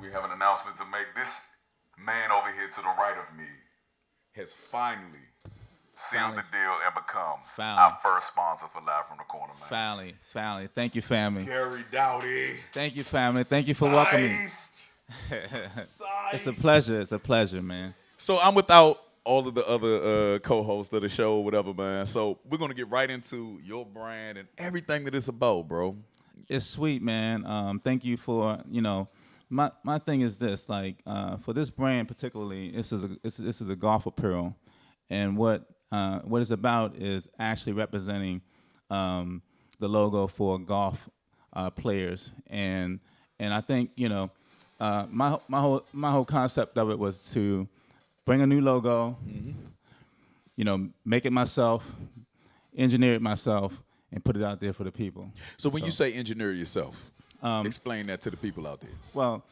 We have an announcement to make. This man over here to the right of me has finally sealed the deal and become our first sponsor for Live from the Corner, man. Finally. Thank you, family. Gary Dowdy. Thank you, family. Thank you for welcoming me. It's a pleasure, man. So I'm without all of the other co-hosts of the show or whatever, man. So we're going to get right into your brand and everything that it's about, bro. It's sweet, man. Thank you for, my thing is this, like, for this brand particularly, this is a golf apparel. And what it's about is actually representing the logo for golf players. And I think, my whole concept of it was to bring a new logo, make it myself, engineer it myself, and put it out there for the people. So when you say engineer yourself, explain that to the people out there. Well,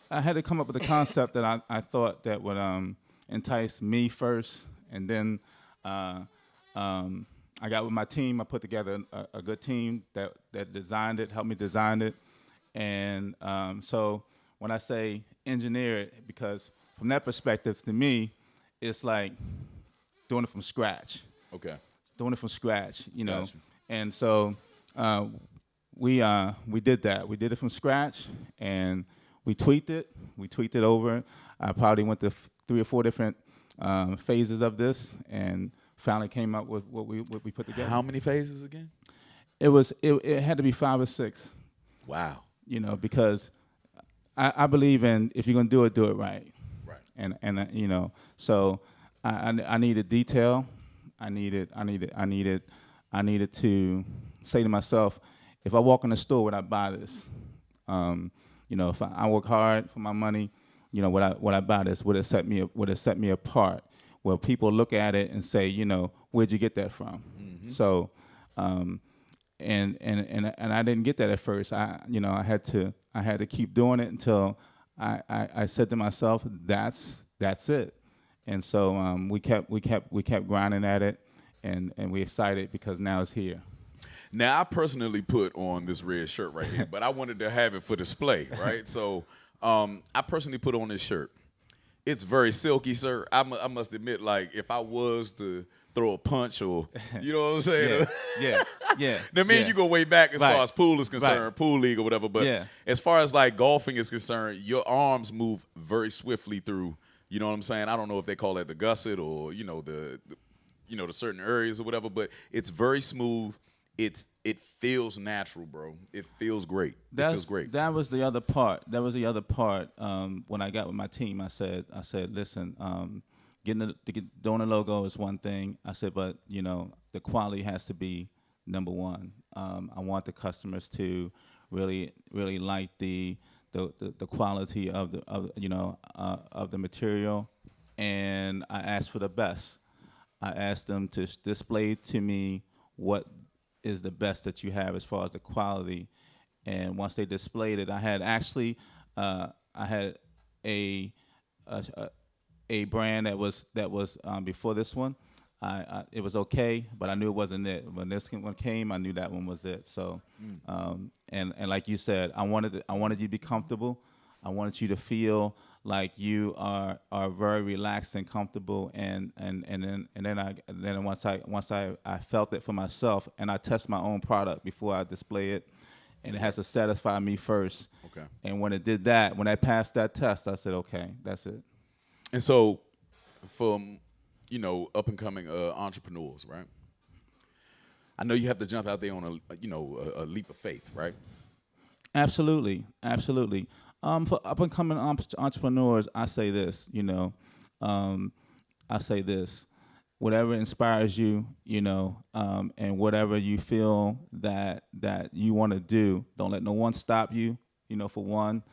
I had to come up with a concept that I thought that would entice me first, and then I got with my team. I put together a good team that designed it, helped me design it, and so when I say engineer it, because from that perspective, to me, it's like doing it from scratch. Okay. Doing it from scratch, Gotcha. And so we did that. We did it from scratch, and we tweaked it. We tweaked it over. I probably went to 3 or 4 different phases of this, and finally came up with what we put together. How many phases again? It had to be 5 or 6. Wow. Because I believe in, if you're gonna do it right. Right. And so I needed detail. I needed to say to myself, if I walk in the store, would I buy this? If I work hard for my money, would I buy this? Would it set me apart? Well, people look at it and say, where'd you get that from? Mm-hmm. So, and I didn't get that at first. I had to keep doing it until I said to myself, that's it. And so we kept grinding at it, and we're excited because now it's here. Now, I personally put on this red shirt right here, but I wanted to have it for display, right? So I personally put on this shirt. It's very silky, sir. I must admit, like, if I was to throw a punch or, you know what I'm saying? Yeah. Now, me and you go way back as far as pool is concerned, Right. pool league or whatever. But as far as, like, golfing is concerned, your arms move very swiftly through, you know what I'm saying? I don't know if they call it the gusset or, the certain areas or whatever, but it's very smooth. It feels natural, bro. It feels great. It feels great. That was the other part. When I got with my team, I said, listen, doing the logo is one thing. I said, but the quality has to be number one. I want the customers to really, really like the quality of the material, and I asked for the best. I asked them to display to me what is the best that you have as far as the quality. And once they displayed it, I had actually a brand that was before this one. It was okay, but I knew it wasn't it. When this one came, I knew that one was it. So, and like you said, I wanted you to be comfortable. I wanted you to feel like you are very relaxed and comfortable, and then once I felt it for myself, and I test my own product before I display it, and it has to satisfy me first. Okay. And when it did that, when I passed that test, I said, okay, that's it. And so, for up and coming entrepreneurs, right? I know you have to jump out there on a leap of faith, right? Absolutely. For up and coming entrepreneurs, I say this, whatever inspires you, and whatever you feel that you want to do, don't let no one stop you, for one.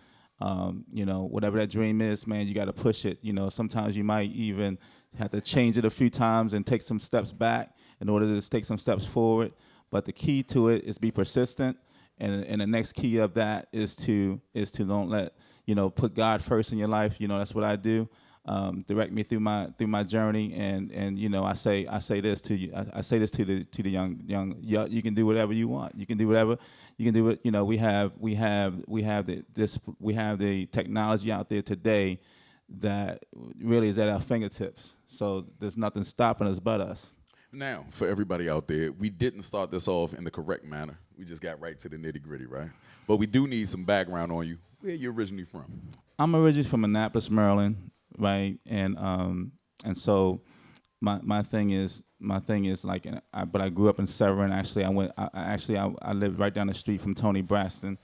Whatever that dream is, man, you got to push it. Sometimes you might even have to change it a few times and take some steps back in order to take some steps forward. But the key to it is be persistent. And the next key of that is to don't let, put God first in your life. That's what I do. direct me through my journey. And you know, I say this to you. I say this to the young. You can do whatever you want. You can do whatever. You can do it. You know, we have the technology out there today that really is at our fingertips. So there's nothing stopping us but us. Now, for everybody out there, we didn't start this off in the correct manner. We just got right to the nitty-gritty, right? But we do need some background on you. Where you originally from? I'm originally from Annapolis, Maryland, right? And my thing is like, but I grew up in Severn. Actually, I lived right down the street from Tony Braxton.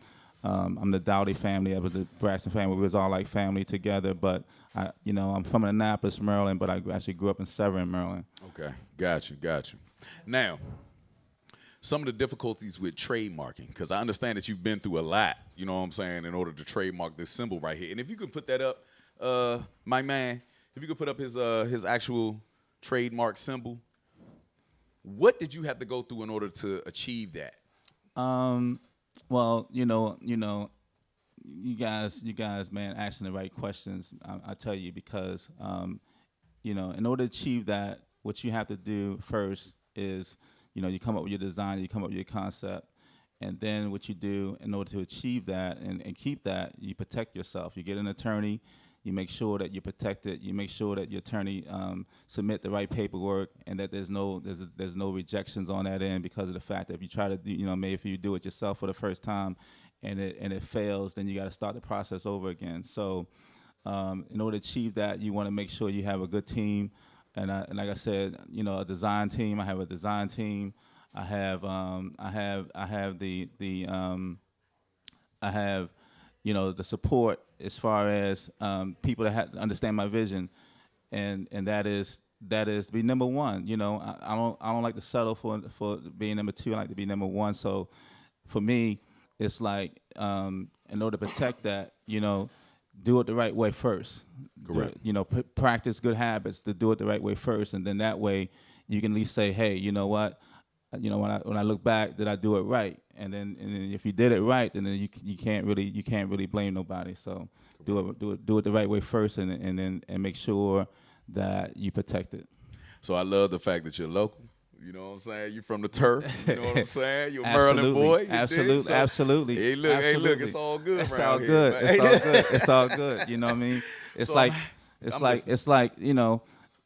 I'm the Dowdy family. I was the Braxton family. We was all like family together. But I'm from Annapolis, Maryland, but I actually grew up in Severn, Maryland. Okay, got you. Now, some of the difficulties with trademarking, because I understand that you've been through a lot, you know what I'm saying, in order to trademark this symbol right here. And if you could put that up, my man, if you could put up his actual trademark symbol, what did you have to go through in order to achieve that? Well, you guys, man, asking the right questions. I tell you, because in order to achieve that, what you have to do first is, you come up with your design, you come up with your concept, and then what you do in order to achieve that and keep that, you protect yourself. You get an attorney. You make sure that you're protected. You make sure that your attorney submit the right paperwork, and that there's no rejections on that end, because of the fact that if you try to do, maybe if you do it yourself for the first time, and it fails, then you got to start the process over again. So, in order to achieve that, you want to make sure you have a good team, and like I said, a design team. I have a design team. I have the support as far as people that understand my vision, and that is be number one. I don't like to settle for being number two. I like to be number one. So for me, it's like in order to protect that, do it the right way first. Correct. Practice good habits to do it the right way first, and then that way you can at least say, hey, you know what? When I look back, did I do it right? And then if you did it right, then you can't really blame nobody. So do it the right way first, and make sure that you protect it. So I love the fact that you're local. You know what I'm saying? You're from the turf. You know what I'm saying? You're a Maryland boy. Absolutely. Hey, look, it's all good. It's all good. It's all good. You know what I mean? It's So it's like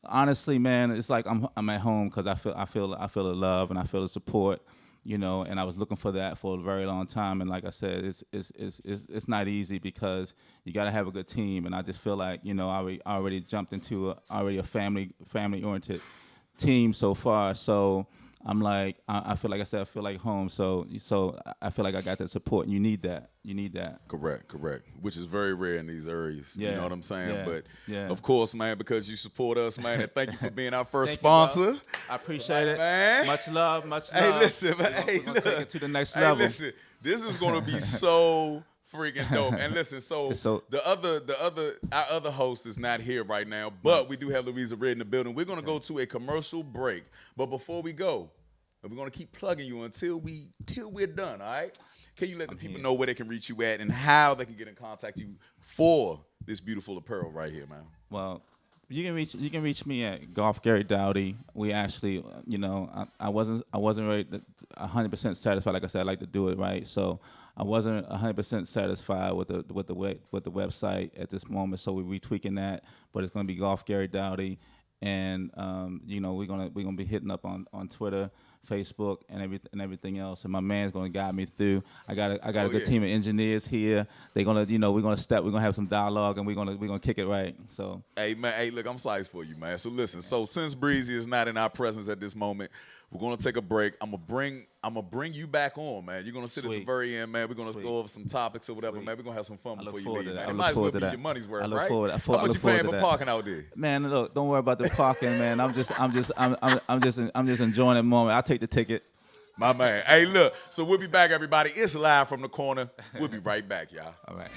honestly, man, it's like I'm at home, because I feel the love and I feel the support, and I was looking for that for a very long time. And like I said, it's not easy, because you got to have a good team. And I just feel like I already jumped into a family oriented team so far. So I'm like, I feel like I said, I feel like home. So I feel like I got that support, and you need that. Correct. Which is very rare in these areas. Yeah. You know what I'm saying? Yeah. But Yeah. of course, man, because you support us, man, and thank you for being our first Thank you, bro. sponsor. I appreciate it. Man. Much love. Hey, listen, man. We're gonna take it to the next Hey, level. listen, this is gonna be so freaking dope. And listen, so our other host is not here right now, but we do have Louisa Red in the building. We're gonna go to a commercial break, but before we go, we're gonna keep plugging you until we're done. All right? Can you let the people know where they can reach you at and how they can get in contact with you for this beautiful apparel right here, man? Well, you can reach me at Golf Gary Dowdy. We actually, I wasn't really 100% satisfied. Like I said, I like to do it right, so I wasn't 100% satisfied with the website at this moment. So we're retweaking that, but it's gonna be Golf Gary Dowdy, and we're gonna be hitting up on Twitter, Facebook, and everything else. And my man's gonna guide me through. I got a good team of engineers here. They're gonna, we're gonna have some dialogue, and we're gonna kick it right. So hey man, look, I'm psyched for you, man. So listen, since Breezy is not in our presence at this moment, we're gonna take a break. I'm gonna bring you back on, man. You're gonna sit at the very end, man. We're gonna go over some topics or whatever, man. We're gonna have some fun before you leave, man. It might as well be your money's worth, right? How much you paying for parking out there? Man, look, don't worry about the parking, man. I'm just enjoying the moment. I'll take the ticket. My man. Hey, look. So we'll be back, everybody. It's live from the corner. We'll be right back, y'all. All right.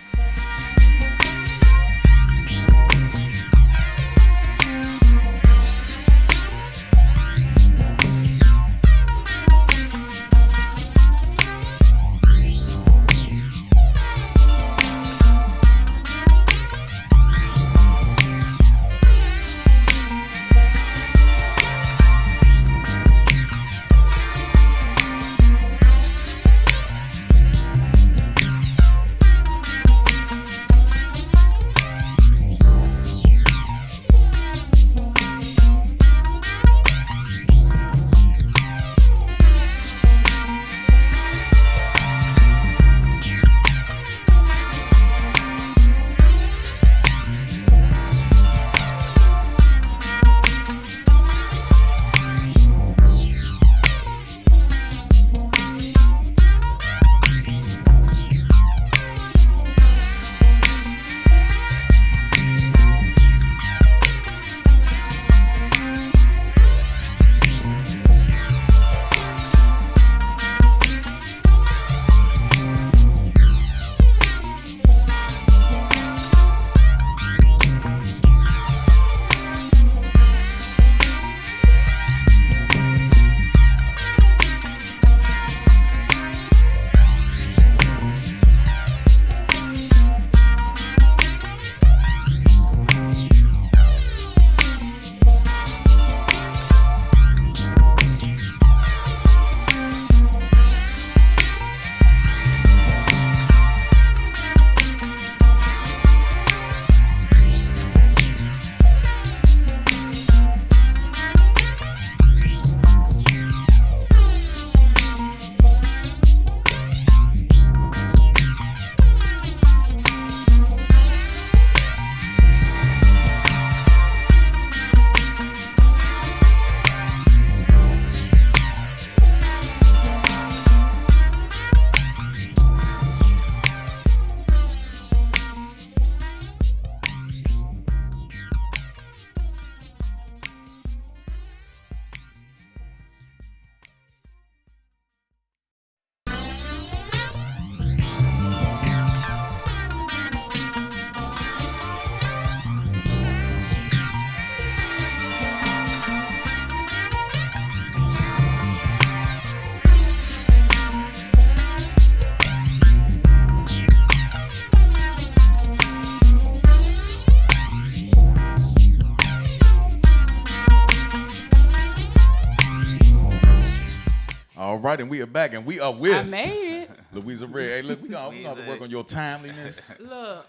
right, and we are back, and we are I with made it. Louisa Red. Hey, look, we gonna have to work on your timeliness. Look,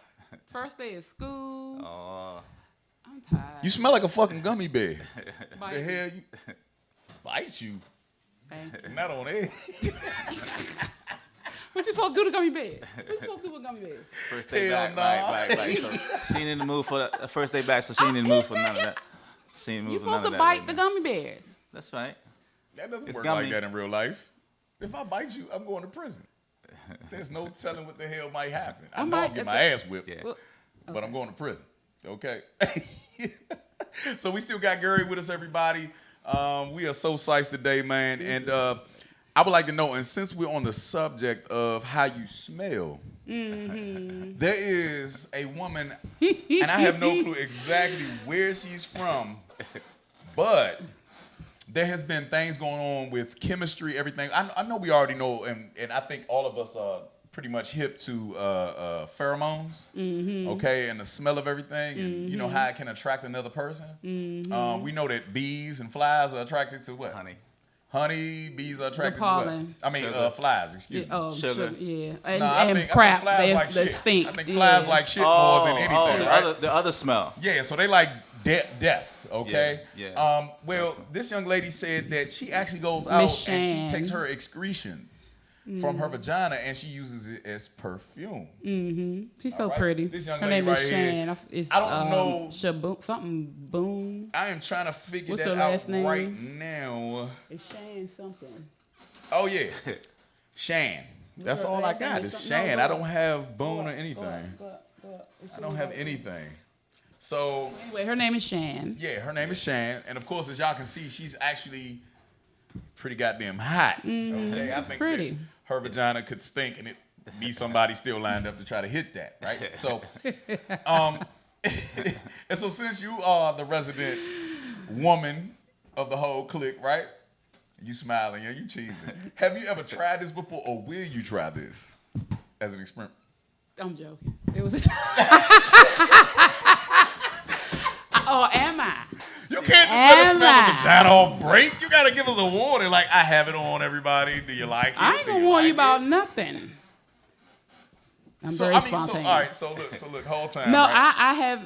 first day of school. Oh, I'm tired. You smell like a fucking gummy bear. Bite The me. hell you bites you? Thank you. Not on air. What you supposed to do to gummy bears? What you supposed to do with gummy bears? first day Hell back, nah. right. So she ain't in the mood for the first day back, so she ain't in the mood for none of that. She ain't in the You mood for none supposed of to that. bite right the now. gummy bears. That's right. That doesn't It's work gummy. like that in real life. If I bite you, I'm going to prison. There's no telling what the hell might happen. I know I'm getting my ass whipped, Yeah. Well, but I'm going to prison. Okay. So we still got Gary with us, everybody. We are so psyched today, man. And I would like to know, and since we're on the subject of how you smell, there is a woman, and I have no clue exactly where she's from, but there has been things going on with chemistry, everything. I know we already know, and I think all of us are pretty much hip to pheromones, okay, and the smell of everything, and you know how it can attract another person. We know that bees and flies are attracted to what? Honey, bees are attracted to what? pollen. I mean, Sugar. flies, excuse me. Oh, Sugar. yeah. And, No, I and think crap. flies They like they shit. stink. I think flies like shit more than anything, right? the other smell. Yeah, so they like death, okay? Yeah. Well, this young lady said that she actually goes out Miss and Shan. she takes her excretions from her vagina and she uses it as perfume. She's so All right. pretty. This young Her lady name right is here, Shan. It's, I don't know- Shaboom, something Boom. I am trying to figure What's that her out last name? right now. It's Shan something. Oh, yeah. Shan. That's her all I last name got is is something? Shan. No, I don't have Boone or anything. But I don't have anything. So, Anyway, her name is Shan. yeah, her name is Shan. And, of course, as y'all can see, she's actually pretty goddamn hot. Okay, I think pretty. that her vagina could stink and it be somebody still lined up to try to hit that, right? So, and so since you are the resident woman of the whole clique, right? You smiling, yeah, you cheesing. Have you ever tried this before, or will you try this as an experiment? I'm joking. It was a. Oh, am I? You can't just let us Am smell the I? vagina off break. You gotta give us a warning, like I have it on. Everybody, do you like it? I ain't Do gonna warn like you it? about nothing. I'm So very I mean, so spontaneous. all right. So look, whole time. No, right?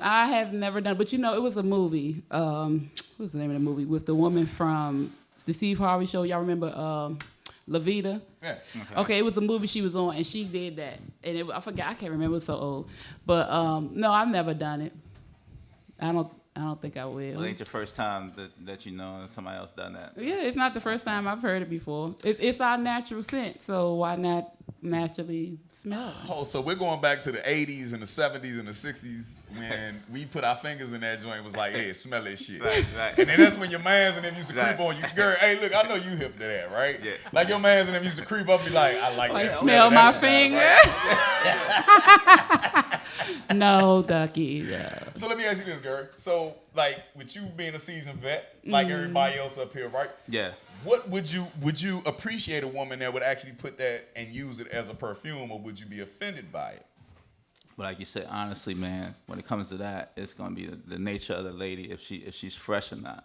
I have never done. But you know, it was a movie. What's the name of the movie with the woman from the Steve Harvey show? Y'all remember Levita? Yeah. Okay, it was a movie she was on, and she did that. And I forgot. I can't remember. It was so old. But no, I've never done it. I don't think I will. Well, it ain't your first time that you know somebody else done that. Yeah, it's not the first time I've heard it before. It's our natural scent, so why not naturally smell it? Oh, so we're going back to the 80s and the 70s and the 60s when we put our fingers in that joint and was like, hey, smell that shit. Right. And then that's when your mans and them used to creep Right. on you. Girl, hey, look, I know you hip to that, right? Yeah. Like your mans and them used to creep up and be like, I like Like that. smell of my that finger. vagina, right? No, Ducky. No. So let me ask you this, girl. So, like, with you being a seasoned vet, like everybody else up here, right? Yeah. What would you appreciate a woman that would actually put that and use it as a perfume, or would you be offended by it? But like you said, honestly, man, when it comes to that, it's gonna be the nature of the lady if she's fresh or not.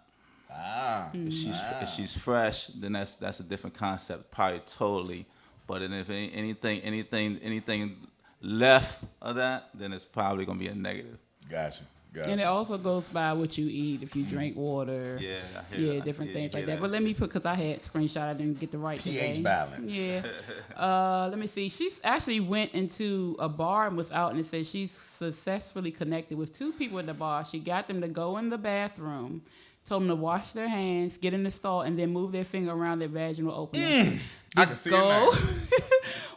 If she's fresh, then that's a different concept, probably totally. But then if anything left of that, then it's probably gonna be a negative. Gotcha. And it also goes by what you eat. If you drink water, Yeah, I hear that. different Yeah, things you like hear that. But let me put, because I had screenshot, I didn't get the right pH today. balance. Yeah. Let me see. She actually went into a bar and was out, and it said she successfully connected with 2 people in the bar. She got them to go in the bathroom, told them to wash their hands, get in the stall, and then move their finger around their vaginal opening. I can see it now.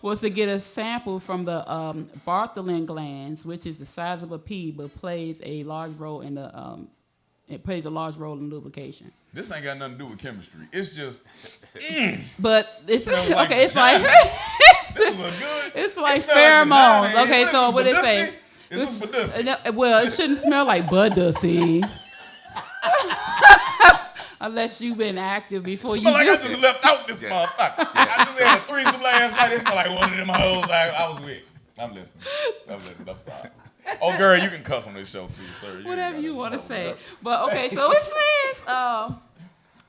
Was to get a sample from the Bartholin glands, which is the size of a pea, but plays a large role in lubrication. This ain't got nothing to do with chemistry. It's just But it's smells like okay. It's like this look good. it's like It smell like pheromones. vagina. Okay, What so is what this, it say? Badussy? Is this Badussy? No, well, it shouldn't smell like Badussy. Unless you've been active before Smell you like do I just left out this motherfucker. I just had a threesome last night. It smell like one of them hoes I was with. I'm listening. I'm sorry. Oh, girl, you can cuss on this show too, sir. whatever ain't you gotta- want to no, say. no. But okay, so it says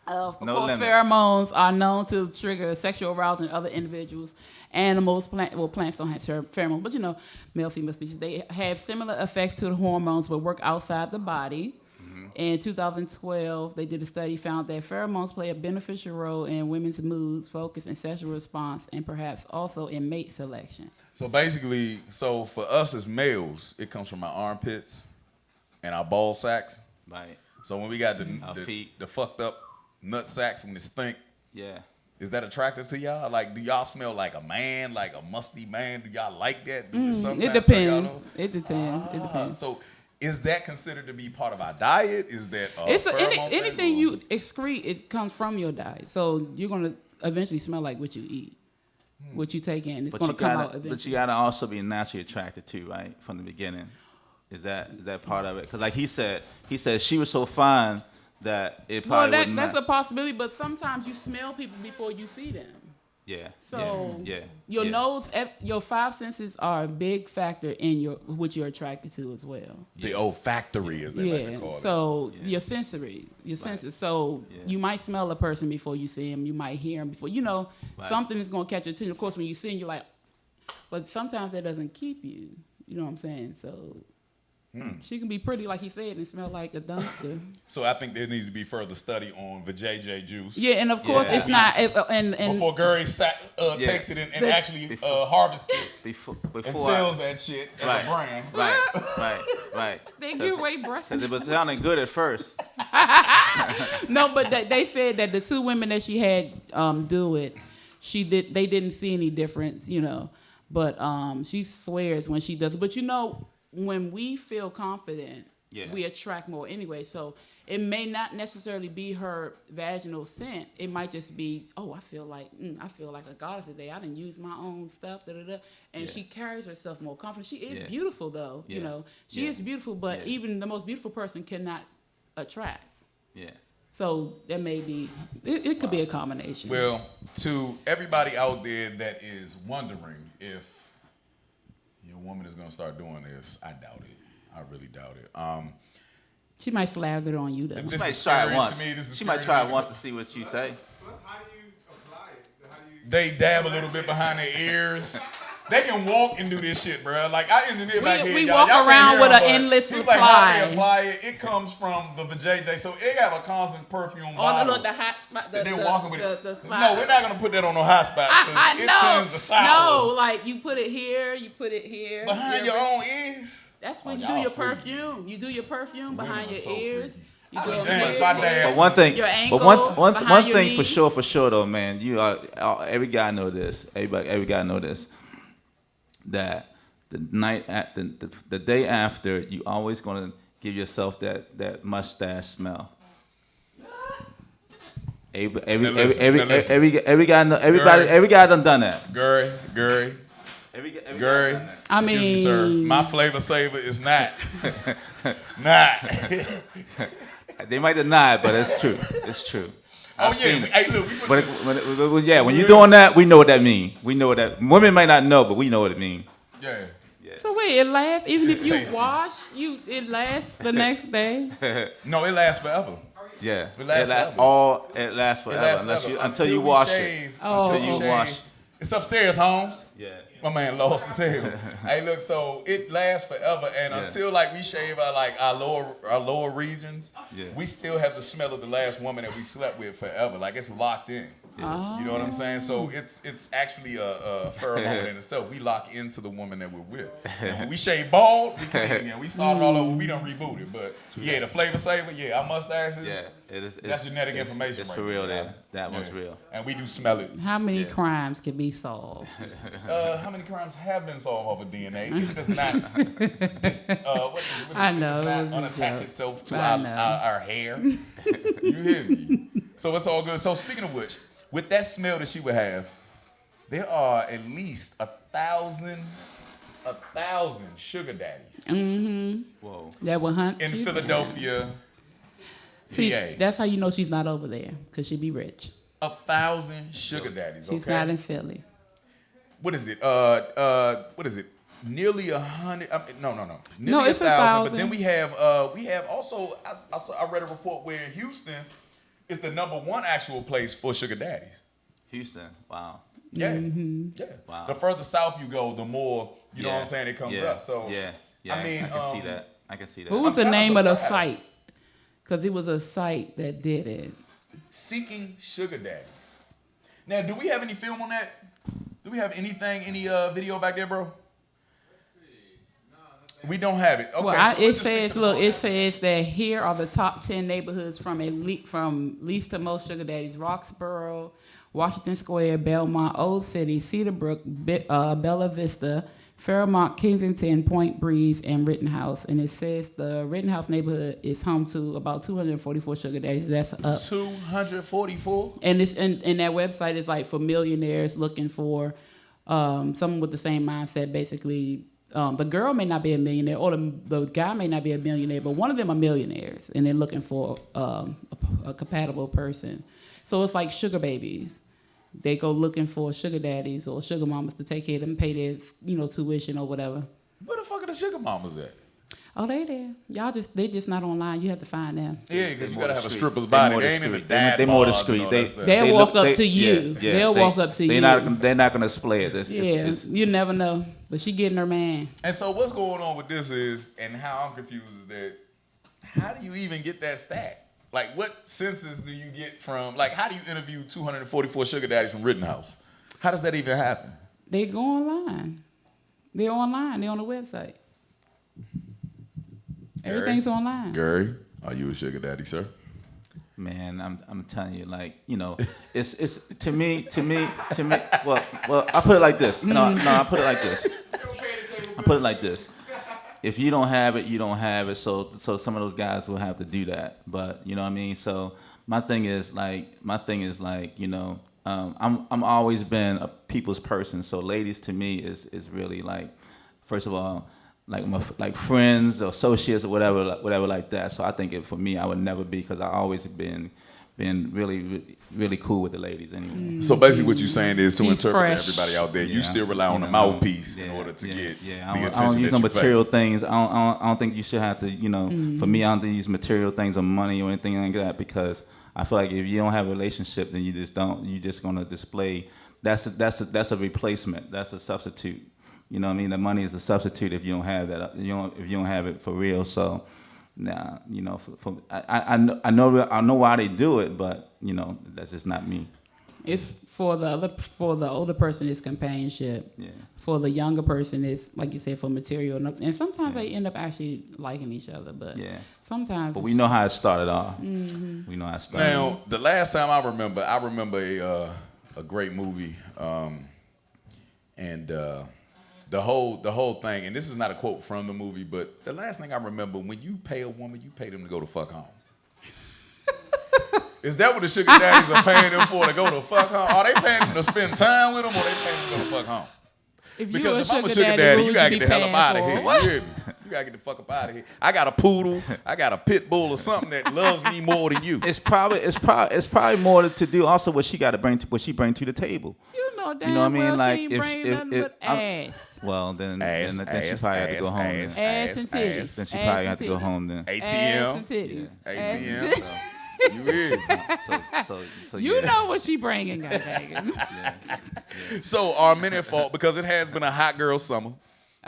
Of No course, limits. pheromones are known to trigger sexual arousal in other individuals. Animals, plants don't have pheromones, but male, female species, they have similar effects to the hormones but work outside the body. In 2012, they did a study found that pheromones play a beneficial role in women's moods, focus, and sexual response, and perhaps also in mate selection. So basically, for us as males, it comes from our armpits and our ball sacks. Right. So when we got Our feet. the fucked up nut sacks when it stink, Yeah. is that attractive to y'all? Like, do y'all smell like a man, like a musty man? Do y'all like that? Do sometimes It turn y'all depends. on? It depends. It depends. So is that considered to be part of our diet? Is that Anything thing, you excrete, it comes from your diet. So you're gonna eventually smell like what you eat, what you take in. It's But gonna you come gotta, out eventually. but you gotta also be naturally attracted too, right? From the beginning, is that part of it? Because like he said she was so fine that it Well, probably wouldn't that's matter. a possibility, but sometimes you smell people before you see them. Yeah. So yeah. your yeah. nose, your five senses are a big factor in what you're attracted to as well. The olfactory, as they like to call it. So your senses. So you might smell a person before you see him. You might hear him before. Something is going to catch your attention. Of course, when you see him, you're like, but sometimes that doesn't keep you. You know what I'm saying? So she can be pretty, like he said, and smell like a dumpster. So I think there needs to be further study on vajayjay juice. Yeah, and of course it's not. And Before Gary takes it and actually harvests it Before and sells that shit as a brand. Right. they give away breast. Because it was sounding good at first. No, but they said that the two women that she had do it, they didn't see any difference, But she swears when she does it. But when we feel confident, we attract more anyway. So it may not necessarily be her vaginal scent. It might just be, I feel like a goddess today. I didn't use my own stuff, and she carries herself more confident. She is beautiful, though. She is beautiful, but even the most beautiful person cannot attract. Yeah. So that may be, it could be a combination. Well, to everybody out there that is wondering if your woman is going to start doing this, I doubt it. I really doubt it. She might slather it on you, though. This She might is try scary it once. to me. This is She might scary try to it me once to because see what you say. Plus, how do you apply it? How do you? They dab a little bit behind their ears. They can walk and do this shit, bro. Like, I engineer back here. We y'all. walk Y'all can't around hear with him, an but endless he's like, how they supply. apply it? It comes from the vajayjay. So it have a constant perfume Oh, bottle. look, the hot spot. They're walking with it. The spot. No, we're not going to put that on no hot spots because it tends to sour. No, like you put it here, you put it here. Behind your own ears? That's when you y'all do your freaky. perfume. You do your perfume Women behind are your so ears. freaky. You I do be them damned here, if I here. dance. But one thing, Your but ankle, one behind your thing for knee. sure though, man. Every guy know this. Every guy know this. That the night at the day after, you always gonna give yourself that mustache smell. Every guy know, every guy done that. Gary. Every guy Gary, done that. I excuse me, sir. mean- My flavor saver is not. not. They might deny it, but it's true. It's true. Oh, I've seen yeah. it. Hey, look. We put, When you're doing that, we know what that means. We know what that. Women might not know, but we know what it means. yeah. So wait, it lasts even It's if you tasty. wash. It lasts the next day. No, it lasts forever. Yeah, It lasts forever. It lasts forever, It lasts unless forever. you until you wash it. shave, Oh. Until you Until you wash. wash. It's upstairs, Holmes. Yeah. My man lost his hair. Hey, look, so it lasts forever, and Yeah. until like we shave our lower regions, Yeah. we still have the smell of the last woman that we slept with forever. Like it's locked in. Oh. You know what I'm saying? So it's actually a pheromone in itself. We lock into the woman that we're with. And when we shave bald, we clean again. We started all over. We done rebooted. But yeah, the flavor saver, our mustaches. Yeah, it is. That's genetic it's- information. It's right for real. there. There, that one's Yeah. real. And we do smell it. How many Yeah. crimes can be solved? How many crimes have been solved over DNA? It does not. I know, It does it not was a unattach joke. itself to I our, know. our hair. You hear me? So it's all good. So speaking of which, with that smell that she would have, there are at least 1,000 sugar daddies Whoa. That will hunt in you Philadelphia, See, PA. that's how you know she's not over there, because she be rich. 1,000 sugar daddies. She's Okay. not in Philly. What is it? What is it? Nearly 100. No. Nearly No, it's 1,000. But 1,000. then we have also. I read a report where Houston is the #1 actual place for sugar daddies. Houston. Wow. Yeah, Mm-hmm. yeah. Wow. The further south you go, the more you know Yeah. what I'm saying. It comes yeah. up. So yeah. I mean, I can see that. I can see that. What was I'm the kinda name of the surprised. site? Because it was a site that did it. Seeking sugar daddies. Now, do we have any film on that? Do we have anything, any video back there, bro? We don't have it. Okay, Well, so we'll it just stick says, to the look, song. it says that here are the top 10 neighborhoods from least to most sugar daddies: Roxborough, Washington Square, Belmont, Old City, Cedarbrook, Bella Vista, Fairmont, Kensington, Point Breeze, and Rittenhouse. And it says the Rittenhouse neighborhood is home to about 244 sugar daddies. That's up. 244. And this and that website is like for millionaires looking for someone with the same mindset. Basically, the girl may not be a millionaire, or the guy may not be a millionaire, but one of them are millionaires, and they're looking for a compatible person. So it's like sugar babies. They go looking for sugar daddies or sugar mamas to take care of them, pay their tuition or whatever. Where the fuck are the sugar mamas at? Oh, they there. They just not online. You have to find them. Yeah, because you more gotta the have a street. stripper's They body. more They the ain't in the street. dad They more the bars and street. all They- that stuff. They'll They walk look- up they- to you. They'll walk up to they're you. They're not gonna display it. Yeah, you never know. But she getting her man. And so what's going on with this is, and how I'm confused is that, how do you even get that stat? Like, what census do you get from? Like, how do you interview 244 sugar daddies from Rittenhouse? How does that even happen? They go online. They're online. They're on the website. Everything's online. Gary, are you a sugar daddy, sir? Man, I'm telling you, like, it's to me. Well, I put it like this. No, I put it like this. I put it like this. If you don't have it, you don't have it. So some of those guys will have to do that. But you know what I mean. So my thing is like, I'm always been a people's person. So ladies to me is really like, first of all, like friends or associates or whatever like that. So I think for me, I would never be, because I always been really cool with the ladies anyway. So basically, what you're saying is to He's interpret fresh. everybody out there, you Yeah, still rely on the know, mouthpiece in yeah, order to yeah, get yeah. the I attention don't use that no you material favor. things. I don't think you should have to. For me, I don't think you use material things or money or anything like that, because I feel like if you don't have a relationship, then you just don't. You're just gonna display. That's a replacement. That's a substitute. You know what I mean? The money is a substitute if you don't have that. If you don't have it for real. So, nah. I know why they do it, but that's just not me. It's for the older person, it's companionship. Yeah. For the younger person, it's like you said, for material. And sometimes they end up actually liking each other. But Yeah. sometimes. But we know how it started off. We know how it started. Now, the last time I remember a great movie, and the whole thing. And this is not a quote from the movie, but the last thing I remember: when you pay a woman, you pay them to go to fuck home. Is that what the sugar daddies are paying them for, to go to fuck home? Are they paying them to spend time with them, or they paying them to go to fuck home? Because if I'm a sugar daddy, you gotta get the hell up out of here. You hear me? You gotta get the fuck up out of here. I got a poodle, I got a pit bull or something that loves me more than you. It's probably more to do also what she bring to the table. You know damn You know what I mean? well Like, she ain't if- bringing if- nothing if but I'm- ass. Well, then Ass, she probably ass, have to go home. ass, Then. Ass and titties. ass. Then she Ass probably and have to go titties. home then. Ass ATM. and titties. Ass and ATM. titties. You hear me? So You yeah. know what she bringing, goddamn. So are men at fault? Because it has been a hot girl summer.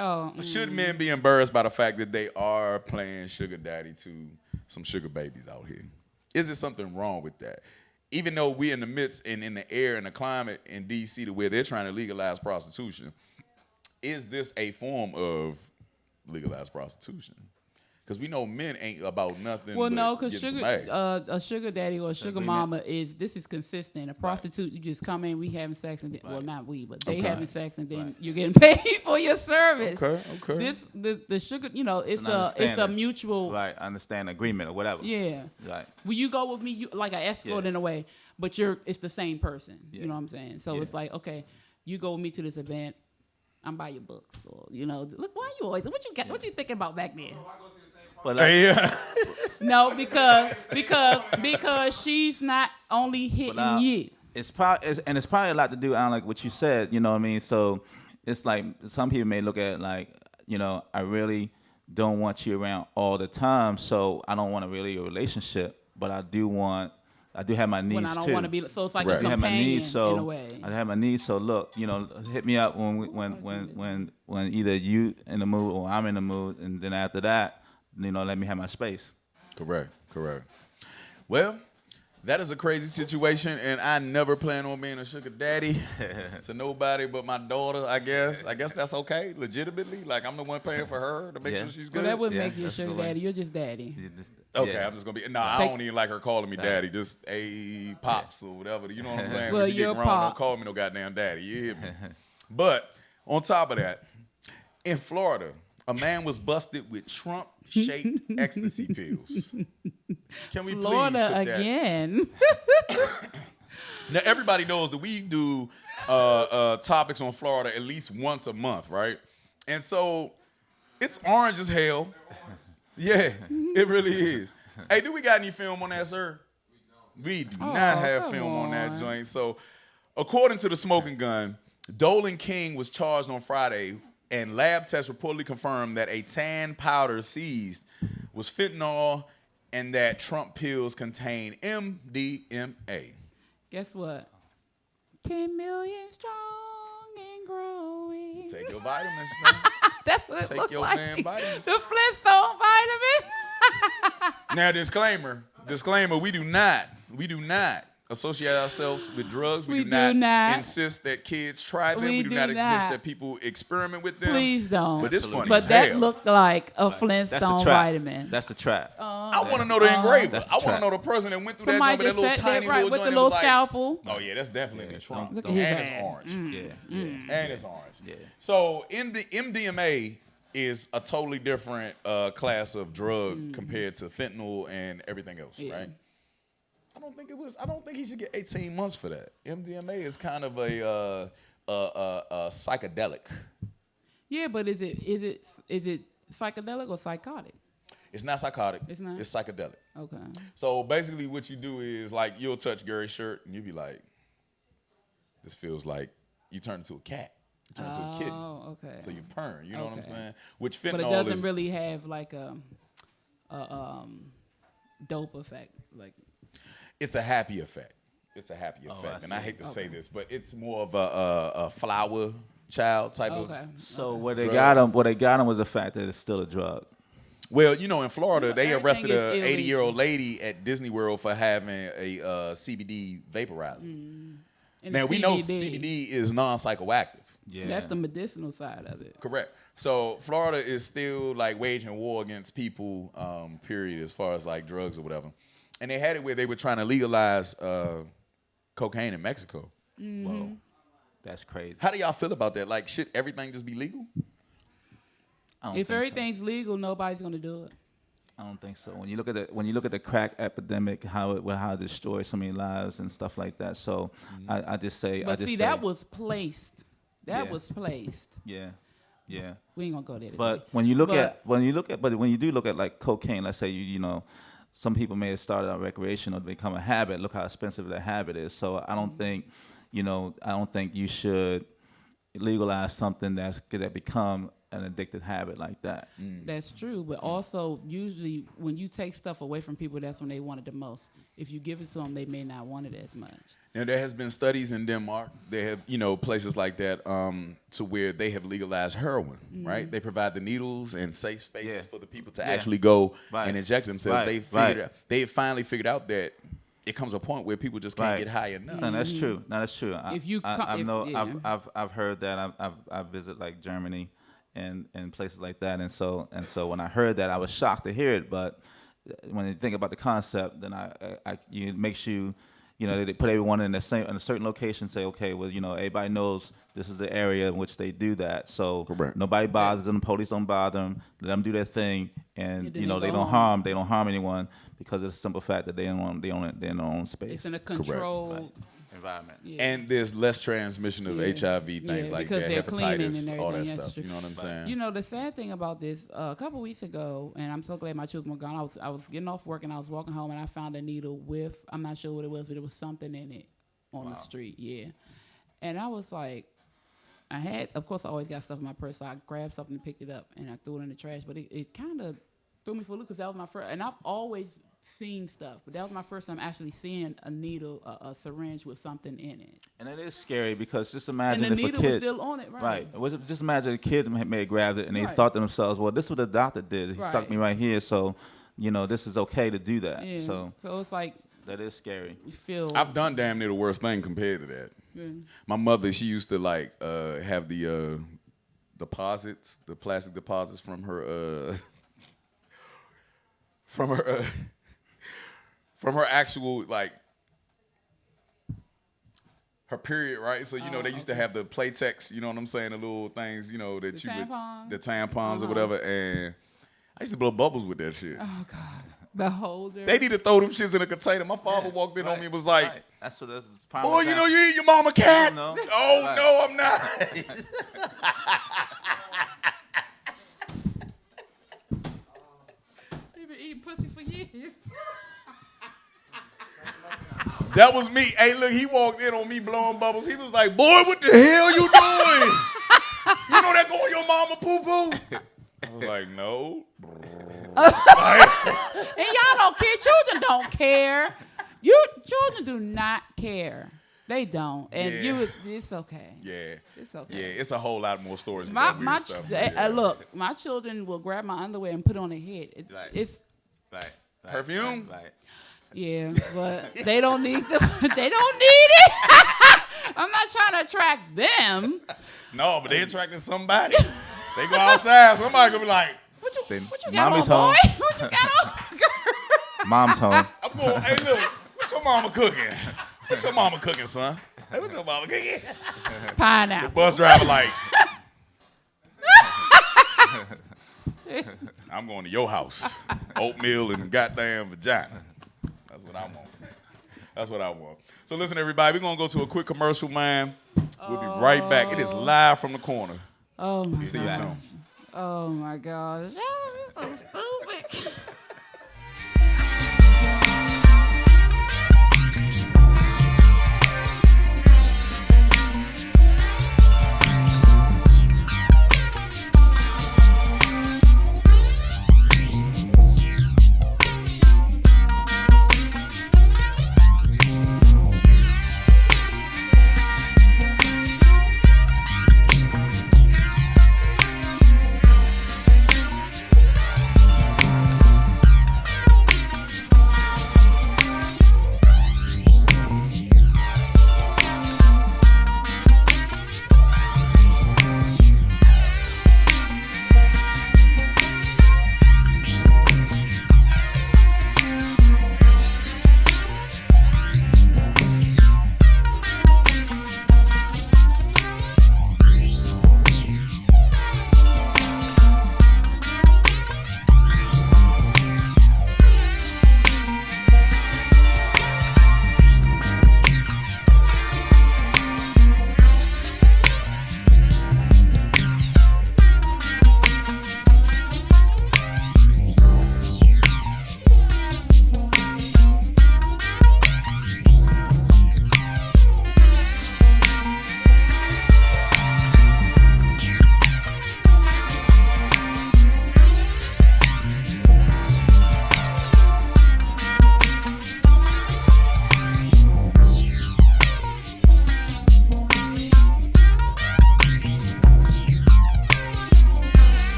Oh, Should men be embarrassed by the fact that they are playing sugar daddy to some sugar babies out here? Is there something wrong with that? Even though we're in the midst and in the air and the climate in D.C. to where they're trying to legalize prostitution, is this a form of legalized prostitution? Because we know men ain't about nothing. well, but no, because getting some ass. a sugar daddy or a sugar mama this is consistent. A prostitute, you just come in, we having sex, and then, well, not we, but they having sex, and then you're getting paid for your service. Okay. The sugar, it's an a understanding. mutual. Right, understand agreement or whatever. Yeah. Right. Will you go with me? You like an escort Yeah. in a way, but it's the same person. Yeah. You know what I'm saying? So Yeah. it's like, okay, you go with me to this event. I'm buy your books, or look, why you always what you got? What you thinking about back then? But like, Yeah. No, because she's not only hitting now, you. it's probably a lot to do. I don't like what you said. You know what I mean? So it's like some people may look at it like, I really don't want you around all the time, so I don't want a relationship, but I do want I do have my needs when I don't too. want to be. So it's like Correct. a I have my companion needs, so in a way. I have my needs. So look, hit me up when either you in the mood or I'm in the mood, and then after that, let me have my space. Correct. Well, that is a crazy situation, and I never plan on being a sugar daddy to nobody but my daughter, I guess. I guess that's okay, legitimately. Like, I'm the one paying for her to make Yeah. sure she's Well, good. that wouldn't Yeah, make you a that's a sugar good way. daddy. You're just daddy. Okay, Yeah. I'm just gonna be. Nah, I Take- don't even like her calling me daddy. Just a pops or whatever. You know what I'm saying? Well, When she get you're grown, don't pops. call me no goddamn daddy. You hear me? But on top of that, in Florida, a man was busted with Trump-shaped ecstasy pills. Can we please Florida put that? again. Now everybody knows that we do topics on Florida at least once a month, right? And so it's orange as hell. Yeah, it really is. Hey, do we got any film on that, sir? We do not have come film on that on. joint. So, according to the smoking gun, Dolan King was charged on Friday, and lab tests reportedly confirmed that a tan powder seized was fentanyl and that Trump pills contain MDMA. Guess what? 10 million strong and growing. Take your vitamins, man. That's what it Take looks your like. damn vitamins. The Flintstone vitamin. Now, disclaimer, we do not associate ourselves with drugs. We do do not. insist that kids try them. We We do do not insist not. that people experiment with them. Please don't. But it's funny But as that hell. looked like a That's Flintstone the trap. vitamin. That's the trap. I want to know the engraver. That's the I want to trap. know the person that went through that Somebody joint with that just little set tiny that right little with the joint. little It was like, scalpel. oh yeah, that's definitely Trump. Look at his And it's ass. orange. Yeah. And it's orange. Yeah. So MDMA is a totally different class of drug compared to fentanyl and everything else, Yeah. right? I don't think he should get 18 months for that. MDMA is kind of a psychedelic. Yeah, but is it psychedelic or psychotic? It's not psychotic. It's not? It's psychedelic. Okay. So basically, what you do is like you'll touch Gary's shirt and you'll be like, "This feels like you turn into a cat. You turn into a kitten. Oh, okay. So you purr. You know what I'm Okay. saying? Which But it fentanyl doesn't is really have like a dope effect. Like it's a happy effect. It's a happy I effect, and I see. hate to say this, but it's more of a flower child type of. okay. So what they Drug. got him was the fact that it's still a drug. Well, in Florida, they everything arrested is a illegal. 80-year-old lady at Disney World for having a CBD vaporizer. And Now we know CBD. CBD is non-psychoactive. Yeah. That's the medicinal side of it. Correct. So Florida is still like waging war against people, period, as far as like drugs or whatever. And they had it where they were trying to legalize cocaine in Mexico. Whoa. That's crazy. How do y'all feel about that? Like, should everything just be legal? I don't If think so. everything's legal, nobody's gonna do it. I don't think so. When you look at the crack epidemic, how it destroyed so many lives and stuff like that. So I just say, But see, that was placed. That Yeah. was placed. yeah. We ain't gonna go there. Today. But when you do But- look at like cocaine, let's say some people may have started out recreational to become a habit. Look how expensive that habit is. So I don't think, you should legalize something that become an addictive habit like that. That's true, but also usually when you take stuff away from people, that's when they want it the most. If you give it to them, they may not want it as much. Now, there has been studies in Denmark. They have, places like that to where they have legalized heroin, right? They provide the needles and safe spaces Yeah. for the people to Yeah. actually go Right. and inject themselves. Right. They finally figured out that it comes a point where people just can't Right. get high enough. No, that's true. No, that's true. If you yeah. I've heard that. I've visited like Germany and places like that, and so when I heard that, I was shocked to hear it. But when you think about the concept, then it makes you. They put everyone in a certain location. Say, okay, well, everybody knows this is the area in which they do that. So Correct. nobody bothers them. Police don't bother them. Let them do their thing, and And then they they go don't home. harm anyone because of the simple fact that they're in their own space. It's in a controlled. environment. Yeah. And there's less transmission of Yeah. HIV, things Yeah, like because that, they're cleaning hepatitis, and all that everything. That's stuff. true. You know what I'm saying? You know, the sad thing about this, a couple weeks ago, and I'm so glad my children were gone. I was getting off work and I was walking home and I found a needle with, I'm not sure what it was, but it was something in it on the street. Yeah. And I was like, of course, I always got stuff in my purse, so I grabbed something and picked it up and I threw it in the trash. But it kind of threw me for a loop because that was my first. And I've always seen stuff, but that was my first time actually seeing a needle, a syringe with something in it. And it is scary because just imagine And the if a needle kid, was still on it, right? Just imagine a kid may have grabbed it and they Right. thought to themselves, well, this is what the doctor did. He stuck Right. me right here, so this is okay to do that. Yeah. So it's like that is scary. you feel. I've done damn near the worst thing compared to that. My mother, she used to like have the deposits, the plastic deposits from her from her actual like her period, right? So they used to have the Playtex, you know what I'm saying, the little things, that The tampons? the tampons or whatever, and I used to blow bubbles with that shit. Oh God, the holder. They need to throw them shits in a container. My father walked in on me and was like, Right. That's what that's "Boy, you eat your mama cat." No. Oh Right. no, I'm not. You've been eating pussy for years. That was me. Hey, look, he walked in on me blowing bubbles. He was like, "Boy, what the hell you doing? You know that go on your mama poo poo?" I was like, "No." And y'all don't care. Children don't care. Children do not care. They don't. And Yeah. it's okay. Yeah. It's okay. Yeah, it's a whole lot more stories with My that weird stuff. look, my children will grab my underwear and put it on their head. Right. It's Right. Perfume? Right. yeah, but they don't need they don't need it. I'm not trying to attract them. No, but they attracting somebody. They go outside, somebody gonna be like, What you Then got mommy's on, home. boy? What you got on, girl? Mom's home. I'm going, "Hey, look, what's your mama cooking? What's your mama cooking, son? Hey, what's your mama cooking?" Pineapple. Bus driver like, "I'm going to your house. Oatmeal and goddamn vagina." That's what I want. That's what I want. So listen, everybody, we're going to go to a quick commercial, man. We'll be right back. It is live from the corner. Oh my See you god. soon. Oh my gosh. Y'all are so stupid.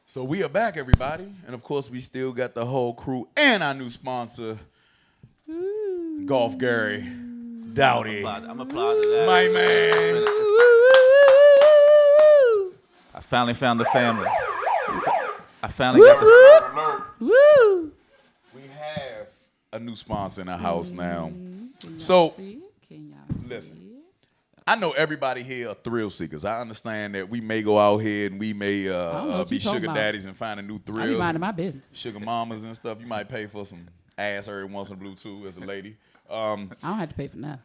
So we are back, everybody. And of course, we still got the whole crew and our new sponsor, Golf Gary Dowdy. I'm applaud to that. My man. I finally found the family. I finally got the. Woo! We have a new sponsor in the house now. Can y'all So, see it? Can y'all listen. see it? I know everybody here are thrill seekers. I understand that we may go out here and we may know what be you talking sugar about. daddies and find a new I be thrill. minding my business. Sugar mamas and stuff. You might pay for some ass every once in a blue too as a lady. I don't have to pay for nothing.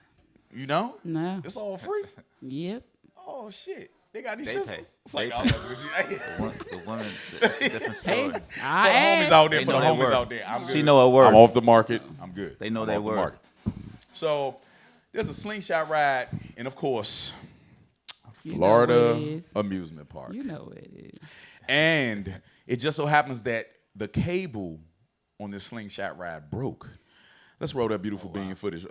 You know? No. It's all free. Yep. Oh shit. They got these They sisters. pay. It's like, They oh, pay. that's- The woman, it's a different story. Hey, For I the homies asked. out there, They for the know their homies worth. out there, I'm good. She know her worth. I'm off the market. I'm good. They know I'm their off the worth. market. So there's a slingshot ride, and of course, You know Florida what it is. amusement park. You know what it is. And it just so happens that the cable on this slingshot ride broke. Let's roll that beautiful bean footage.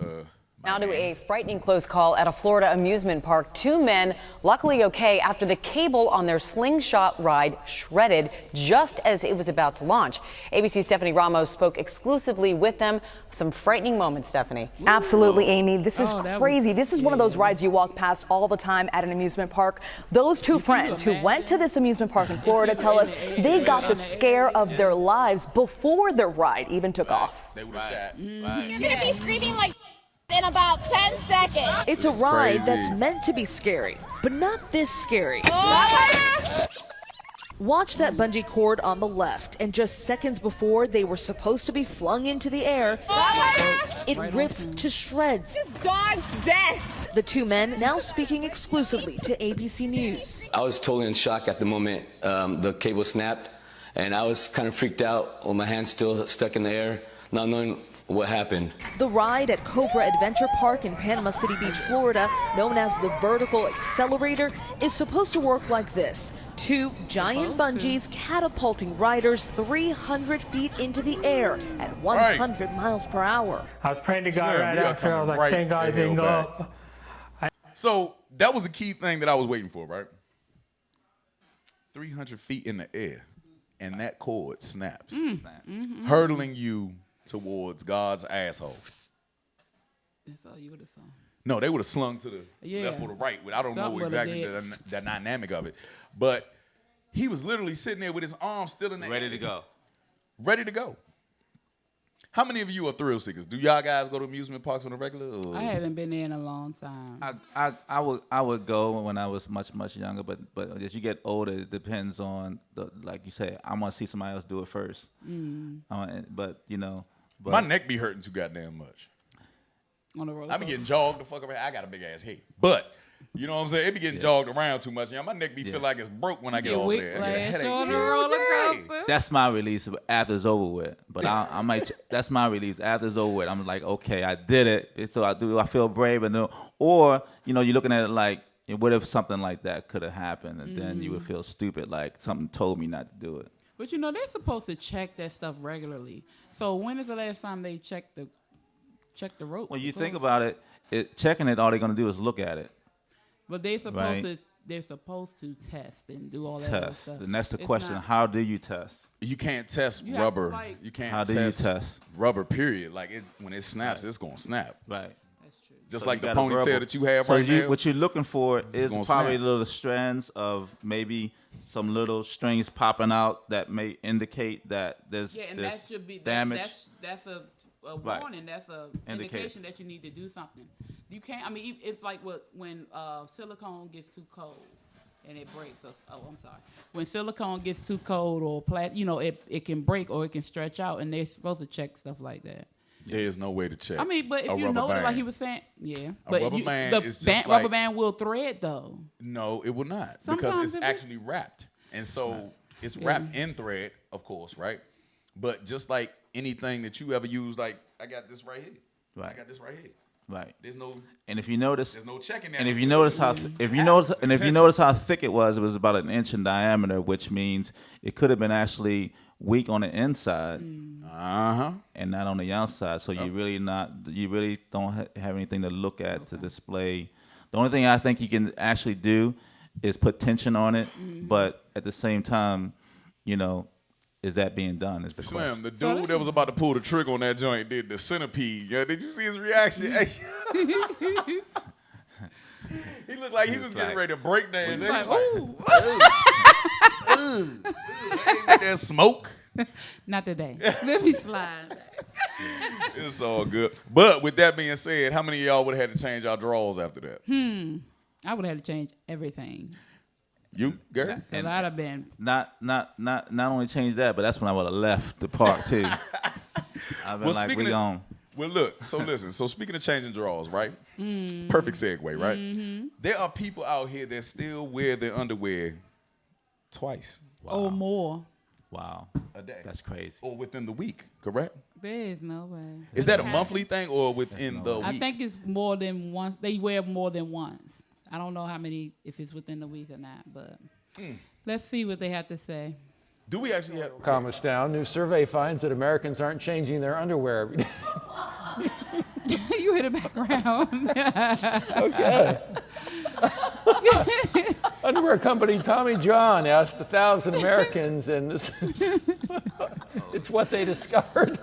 Now to a frightening close call at a Florida amusement park. 2 men luckily okay after the cable on their slingshot ride shredded just as it was about to launch. ABC's Stephanie Ramos spoke exclusively with them. Some frightening moments, Stephanie. Absolutely, Amy. This is Oh, that crazy. was This is one of those scary. rides you walk past all the time at an amusement park. Those two friends who went to this amusement park in Florida tell us they got the scare of their lives before the ride even took off. They would have shot. You're gonna be screaming like in about 10 seconds. It's This a is ride crazy. that's meant to be scary, but not this scary. Watch that bungee cord on the left, and just seconds before they were supposed to be flung into the air, it rips to shreds. Dog's death. The 2 men now speaking exclusively to ABC News. I was totally in shock at the moment the cable snapped, and I was kind of freaked out with my hands still stuck in the air, not knowing what happened. The ride at Cobra Adventure Park in Panama City Beach, Florida, known as the Vertical Accelerator, is supposed to work like this. 2 giant bungees catapulting riders 300 feet into the air at 100 miles per hour. I was praying to God Slim, right we are after. I was coming like, right thank God the it didn't go hell back. up. So that was the key thing that I was waiting for, right? 300 feet in the air, and that cord snaps, hurtling you towards God's asshole. That's all you would have saw. No, they would have slung to the Yeah. left or the right. I don't know Something would've exactly did. the dynamic of it. But he was literally sitting there with his arm still in the Ready air. to go. Ready to go. How many of you are thrill seekers? Do y'all guys go to amusement parks on a regular? Or? I haven't been there in a long time. I would go when I was much younger, but as you get older, it depends on like you say. I want to see somebody else do it first. But you know, My neck be hurting too goddamn much. On the roller I be coaster. getting jogged the fuck around. I got a big ass head, but you know what I'm saying. It be getting jogged around too much. My neck be feel like it's broke when I get Get over there. I get a whiplash headache. on the Yeah, roller yeah. coaster. that's my release after it's over with. But I might. That's my release after it's over with. I'm like, okay, I did it. So I feel brave, and or you know, you're looking at it like, what if something like that could have happened, and then you would feel stupid, like something told me not to do it. But you know, they're supposed to check that stuff regularly. So when is the last time they checked the rope? When you think about it, checking it, all they're gonna do is look at it. But they're supposed Right. to. They're supposed to test and do all that other Test, stuff. and that's the It's question: not- how do you test? You can't test You have to, rubber. like- You can't How do you test? rubber. Period. Like when it snaps, it's gonna snap. Right. That's true. Just So like you the got a ponytail rubber. that you have so right now. what you're looking for is gonna probably snap. little strands of maybe some little strings popping out that may indicate that there's, Yeah, and there's that should be damage. that's a Right. warning. That's a Indicator. indication that you need to do something. You can't. I mean, it's like when silicone gets too cold and it breaks. I'm sorry. When silicone gets too cold or it can break or it can stretch out, and they're supposed to check stuff like that. There's no way to check. I mean, but if a you rubber know it, like band. he was saying, yeah. A But rubber band the is just rubber like- band will thread though. No, it will not because Sometimes it's it will. actually wrapped, and so it's wrapped in thread, of course, right? But just like anything that you ever use, like I got this right here. I Right. got this right here. Right. There's no And if you notice, there's no checking that. and if you until notice it's how, happens. if you notice, and It's if you tension. notice how thick it was about an inch in diameter, which means it could have been actually weak on the inside and not on the outside. So you really don't have anything to look at to display. The only thing I think you can actually do is put tension on it, but at the same time, you know, is that being done? Is the question. Slim, the dude that was about to pull the trigger on that joint did the centipede. Yeah, did you see his reaction? Hey. He looked like he was getting like- ready to break dance. He Like, was like, ooh. "Ooh, ooh, ain't with there smoke. Not today. Let me slide. It's all good. But with that being said, how many of y'all would have had to change our drawers after that? I would have had to change everything. You, Gary? Because I'd have been. Not only change that, but that's when I would have left the park too. I've been like, we gone. Well, look. So listen. So speaking of changing drawers, right? Perfect segue, right? There are people out here that still wear their underwear twice Or more. Wow. a day. That's crazy. Or within the week, correct? There is no way. Is that a monthly thing or within the week? I think it's more than once. They wear more than once. I don't know how many, if it's within the week or not, but let's see what they have to say. Do we actually have Comments down. New survey finds that Americans aren't changing their underwear every day. You hit the background. Okay. Underwear company Tommy John asked 1,000 Americans, and this is it's what they discovered.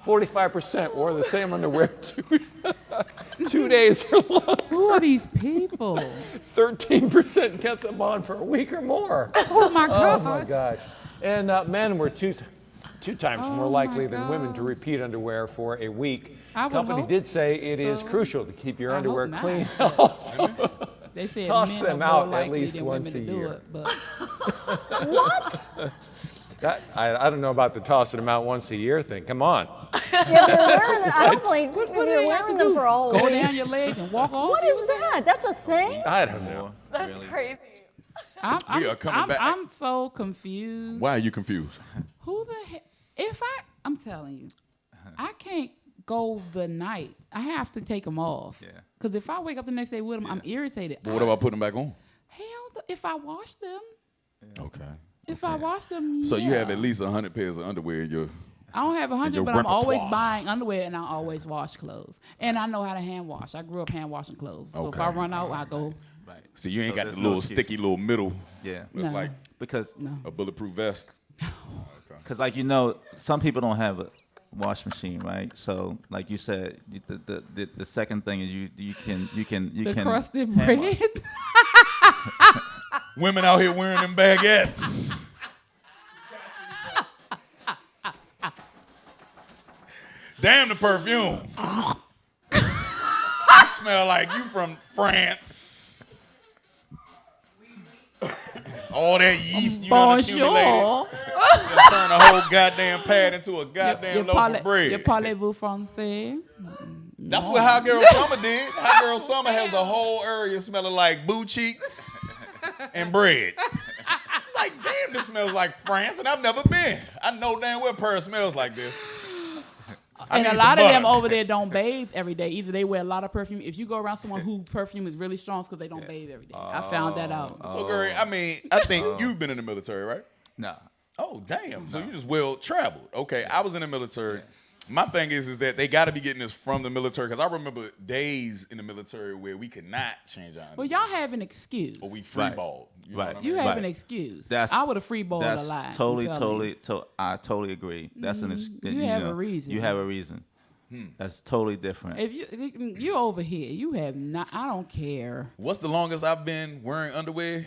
45% wore the same underwear 2 days or longer. Who are these people? 13% kept them on for a week or more. Oh my God. Oh my gosh. And men were two times more likely than women to repeat underwear for a week. I would Company hope did say it is so. crucial to keep your I underwear hope clean. not. Also, They said toss men them are out more at likely least than once women a to do year. it, but What? that, I don't know about the tossing them out once a year thing. Come on. Yeah, they're wearing them. I don't believe what you're do they have wearing to them do? for all Go week. down your legs and walk off? What is that? That's a thing? I don't know. That's crazy. We are coming back. I'm so confused. Why are you confused? Who the heck? I'm telling you, I can't go the night. I have to take them off. Yeah. Because if I wake up the next day with them, I'm irritated. But what about putting them back on? If I wash them. Okay. If I wash them, So you yeah. have at least 100 pairs of underwear in your. I don't have 100, your but I'm always repertoire. buying underwear and I always wash clothes. And I know how to hand wash. I grew up hand washing clothes. So if I Okay. run out, I go. Right. So you ain't So got there's the no little excuse. sticky little middle. Yeah. It's No. like Because a bulletproof vest. like, you know, some people don't have a wash machine, right? So like you said, the second thing is you can The crusted hand wash. bread. Women out here wearing them baguettes. Damn the perfume. You smell like you from France. All that yeast you done accumulated. Bonjour. Just turn the whole goddamn pad into a goddamn loaf of bread. Parlez-vous français? That's what Hot Girl Summer did. Hot Girl Summer has the whole area smelling like boo cheeks and bread. Like, damn, this smells like France, and I've never been. I know damn well Paris smells like this. I And need a some lot of them butter. over there don't bathe every day. Either they wear a lot of perfume. If you go around someone who perfume is really strong, it's because they don't bathe every day. I found that out. So, Gary, I mean, I think you've been in the military, right? No. Oh, damn. So you just well traveled. Okay, I was in the military. My thing is that they got to be getting this from the military because I remember days in the military where we could not change our Well, underwear. y'all have an excuse. Or we freeballed. You know Right. what I mean? You have Right. an excuse. That's I would have freeballed a That's lot. I'm totally, telling you. I totally agree. That's an You have a reason. You have a reason. That's totally different. If you over here, you have not. I don't care. What's the longest I've been wearing underwear?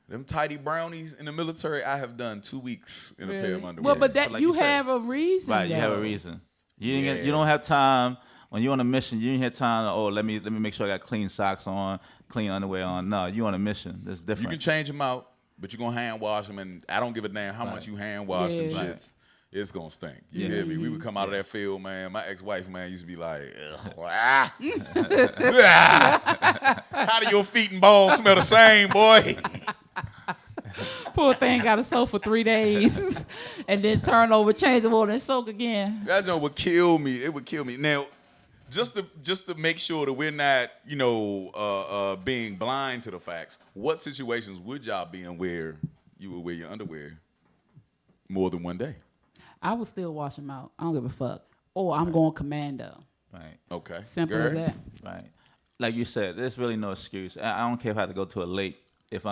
Them tidy brownies in the military, I have done 2 weeks in a pair of underwear. Well, but that like you you said. have a reason. Right, you have a though. reason. You don't have time when you're on a mission. You ain't have time. Let me make sure I got clean socks on, clean underwear on. No, you on a mission. That's you different. can change them out, but you're going to hand wash them, and I don't give a damn how much you hand wash them Yeah. shits. It's going to stink. You hear me? We would come out of that field, man. My ex-wife, man, used to be like, ugh, ah. Ah. How do your feet and balls smell the same, boy? Poor thing got to soak for 3 days, and then turn over, change the water, and soak again. That joint would kill me. It would kill me. Now, just to make sure that we're not, being blind to the facts, what situations would y'all be in where you would wear your underwear more than one day? I would still wash them out. I don't give a fuck. Or I'm going commando. Right. Okay. Simple Gary? as that. Right. Like you said, there's really no excuse. I don't care if I have to go to a lake. If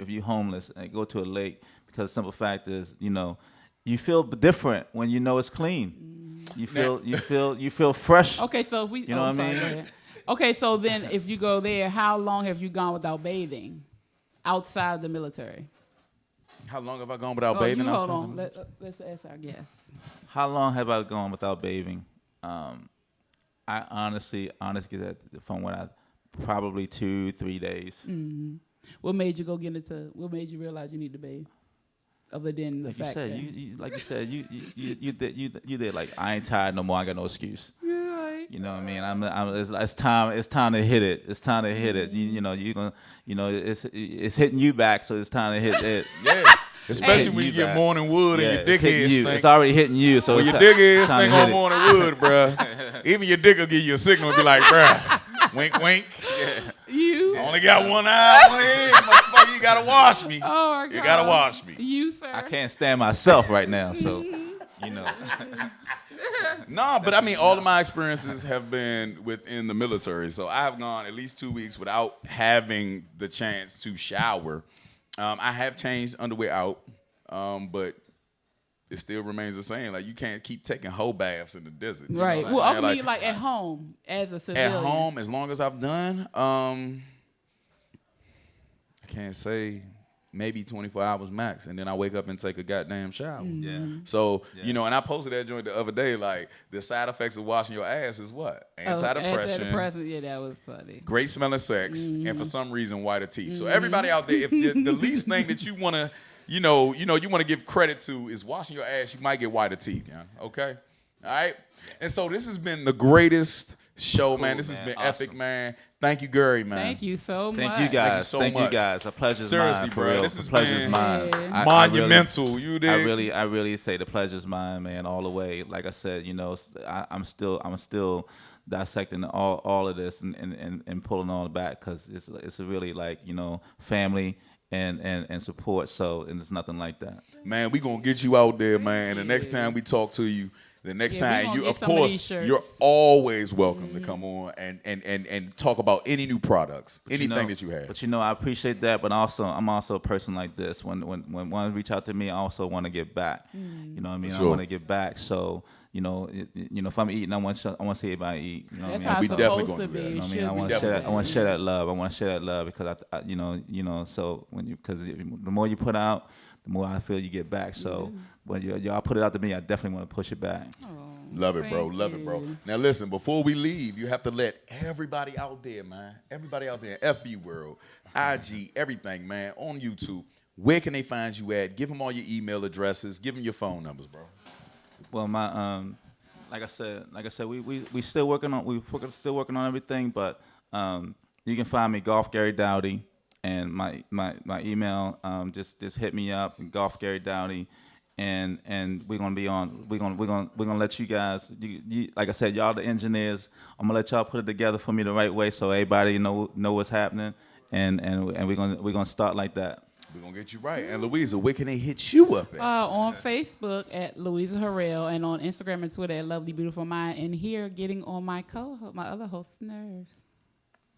you're homeless and go to a lake, because the simple fact is, you feel different when you know it's clean. You feel fresh. Okay, so if we, You know what I sorry, mean? go ahead. Okay, so then if you go there, how long have you gone without bathing outside of the military? How long have I gone without Oh, bathing? you hold outside? on. Let's ask our guests. How long have I gone without bathing? I honestly, that from when I probably 2-3 days. What made you go get into? What made you realize you need to bathe? Other than the Like you fact said, that you did like I ain't tired no more. I got no excuse. you're right. You know what I mean? It's time to hit it. It's time to hit it. It's hitting you back, so it's time to hit it. Yeah. Especially when you get morning wood and your dick head stink. It's already hitting you. So when it's your dick head time to stink hit on it. morning wood, bruh. Even your dick will give you a signal and be like, bruh, wink, wink. You. I only got one eye, one head, motherfucker. You gotta wash me. Oh my God. You gotta wash me. You, sir. I can't stand myself right now, so you know. No, but I mean, all of my experiences have been within the military. So I have gone at least 2 weeks without having the chance to shower. I have changed underwear out, but it still remains the same. Like, you can't keep taking whole baths in the desert. You know Right. what I'm Well, saying? I mean, like at home as a civilian. At home, as long as I've done, I can't say, maybe 24 hours max, and then I wake up and take a goddamn shower. Yeah. So, and I posted that joint the other day, like, the side effects of washing your ass is what? Antidepressant, Antidepressant. Yeah, that was funny. great smelling sex, and for some reason, whiter teeth. So everybody out there, if the least thing that you want to, you want to give credit to is washing your ass, you might get whiter teeth, okay? All right? And so this has been the greatest show, man. This has been Awesome. epic, man. Thank you, Gary, man. Thank you so much. Thank you guys. so Thank you much. guys. A pleasure's Seriously, mine, for bro. real. This The has pleasure's been mine. monumental. You dig? I really say the pleasure's mine, man, all the way. Like I said, I'm still dissecting all of this and pulling all it back, because it's really like, family and support. So, and it's nothing like that. Man, we gonna get you out there, man. And the next time we talk to you, the next Yeah, we time, gonna you, get of some of course, these shirts. you're always welcome to come on and talk about any new products, anything that you have. But I appreciate that. But also, I'm also a person like this. When one reach out to me, I also want to get back. You know what I mean? sure. I want to get back. So, if I'm eating, I want to see everybody eat. You know what I That's mean? how We it's definitely supposed to gonna do be. that. You know what I mean? Should I want be. to share that. I Definitely want to share that love. I want to share that love because so because the more you put out, the more I feel you get back. So when y'all put it out to me, I definitely want to push it back. Love it, bro. Thank Love it, bro. you. Now, listen, before we leave, you have to let everybody out there, man, everybody out there, FB World, IG, everything, man, on YouTube, where can they find you at? Give them all your email addresses. Give them your phone numbers, bro. Well, my like I said, we still working on everything, but you can find me Golf Gary Dowdy, and my email, just hit me up, Golf Gary Dowdy. And we're gonna be on. We're gonna let you guys. You, like I said, y'all the engineers. I'm gonna let y'all put it together for me the right way, so everybody know what's happening. And we're gonna start like that. We're going to get you right. And, Louisa, where can they hit you up at? On Facebook at Louisa Harrell, and on Instagram and Twitter at Lovely Beautiful Mind, and here getting on my other host's nerves.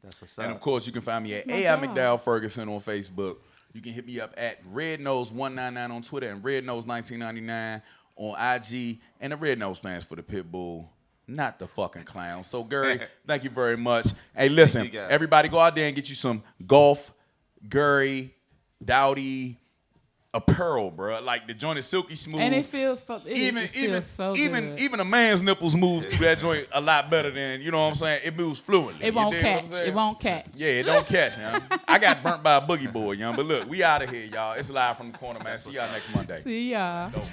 That's what's And, up. of course, you can find me at my AI God. McDowell Ferguson on Facebook. You can hit me up at RedNose199 on Twitter and RedNose1999 on IG. And the Red Nose stands for the pit bull, not the fucking clown. So, Gary, thank you very much. Hey, listen, you, guys. everybody go out there and get you some Golf Gary Dowdy apparel, bro. Like, the joint is silky smooth. And it feels so. It feels so good. Even a man's nipples move through that joint a lot better than, you know what I'm saying? It moves fluently. It You won't dig what I'm catch. saying? It won't catch. Yeah, it don't catch, young. I got burnt by a boogie boy, young. But look, we out of here, y'all. It's live from the corner, man. See y'all next Monday. See y'all. Dope.